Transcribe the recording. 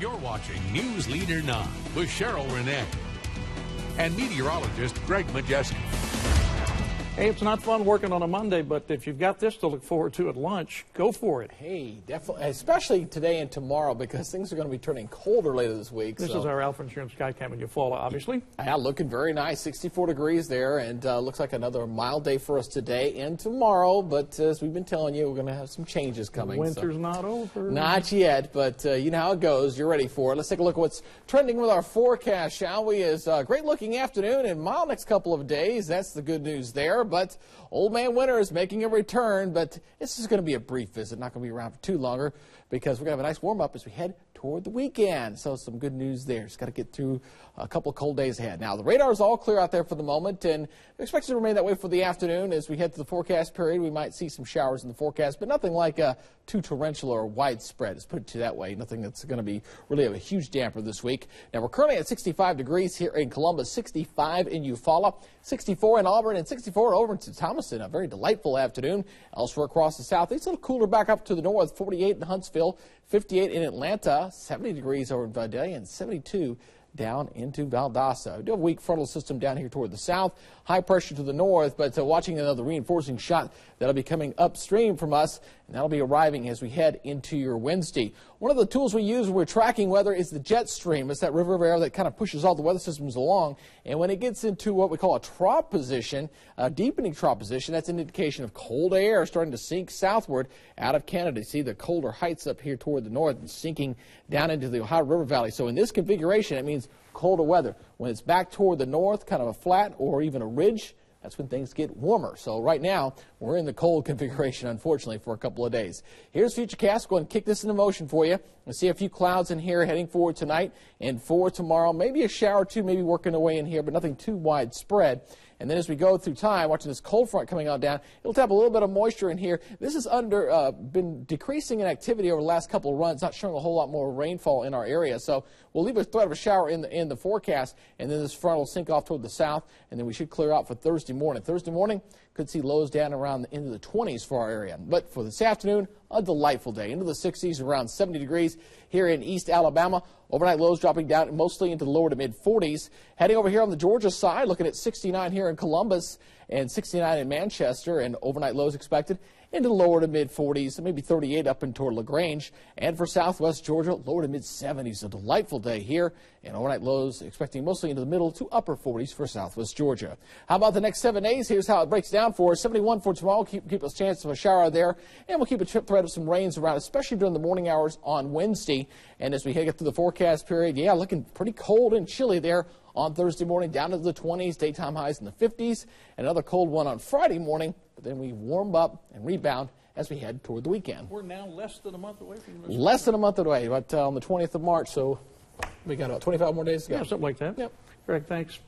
You're watching News Leader 9 with Cheryl Renee and meteorologist Greg Majewski. Hey, it's not fun working on a Monday, but if you've got this to look forward to at lunch, go for it. Hey, definitely, especially today and tomorrow, because things are going to be turning colder later this week. This is our Alpha Insurance Sky Cam in Eufaula, obviously. Yeah, looking very nice, 64 degrees there, and looks like another mild day for us today and tomorrow. But as we've been telling you, we're going to have some changes coming. Winter's not over. Not yet, but you know how it goes. You're ready for it. Let's take a look at what's trending with our forecast, shall we? Is a great-looking afternoon and mild next couple of days. That's the good news there. But Old Man Winter is making a return, but this is going to be a brief visit, not going to be around for too longer, because we're going to have a nice warm-up as we head toward the weekend. So some good news there. Just got to get through a couple of cold days ahead. Now, the radar is all clear out there for the moment, and we expect it to remain that way for the afternoon. As we head to the forecast period, we might see some showers in the forecast, but nothing like too torrential or widespread. Let's put it that way. Nothing that's going to be really a huge damper this week. Now, we're currently at 65 degrees here in Columbus, 65 in Eufaula, 64 in Auburn, and 64 over to Thomaston. A very delightful afternoon. Elsewhere across the southeast, a little cooler back up to the north, 48 in Huntsville, 58 in Atlanta, 70 degrees over in Vidalia, and 72 down into Valdosta. We do have a weak frontal system down here toward the south, high pressure to the north, but watching another reinforcing shot that'll be coming upstream from us, and that'll be arriving as we head into your Wednesday. One of the tools we use when we're tracking weather is the jet stream. It's that river of air that kind of pushes all the weather systems along, and when it gets into what we call a trough position, a deepening trough position, that's an indication of cold air starting to sink southward out of Canada. You see the colder heights up here toward the north and sinking down into the Ohio River Valley. So in this configuration, it means colder weather. When it's back toward the north, kind of a flat or even a ridge, that's when things get warmer. So right now, we're in the cold configuration, unfortunately, for a couple of days. Here's Futurecast. Go ahead and kick this into motion for you. We'll see a few clouds in here heading forward tonight and for tomorrow. Maybe a shower or two, maybe working away in here, but nothing too widespread. And then as we go through time, watching this cold front coming on down, it'll tap a little bit of moisture in here. This has been decreasing in activity over the last couple of runs, not showing a whole lot more rainfall in our area. So we'll leave a threat of a shower in the forecast, and then this front will sink off toward the south, and then we should clear out for Thursday morning. Thursday morning, could see lows down around into the 20s for our area. But for this afternoon, a delightful day. Into the 60s, around 70 degrees here in East Alabama. Overnight lows dropping down mostly into the lower to mid 40s. Heading over here on the Georgia side, looking at 69 here in Columbus and 69 in Manchester, and overnight lows expected into the lower to mid 40s, maybe 38 up and toward LaGrange. And for southwest Georgia, lower to mid 70s. A delightful day here, and overnight lows expecting mostly into the middle to upper 40s for southwest Georgia. How about the next 7 days? Here's how it breaks down for us. 71 for tomorrow. Keep us a chance of a shower there, and we'll keep a threat of some rains around, especially during the morning hours on Wednesday. And as we head through the forecast period, yeah, looking pretty cold and chilly there on Thursday morning, down to the 20s, daytime highs in the 50s, and another cold one on Friday morning. But then we warm up and rebound as we head toward the weekend. We're now less than a month away from this. Less than a month away, but on the 20th of March, so we got about 25 more days to go. Yeah, something like that. Yep. Greg, thanks.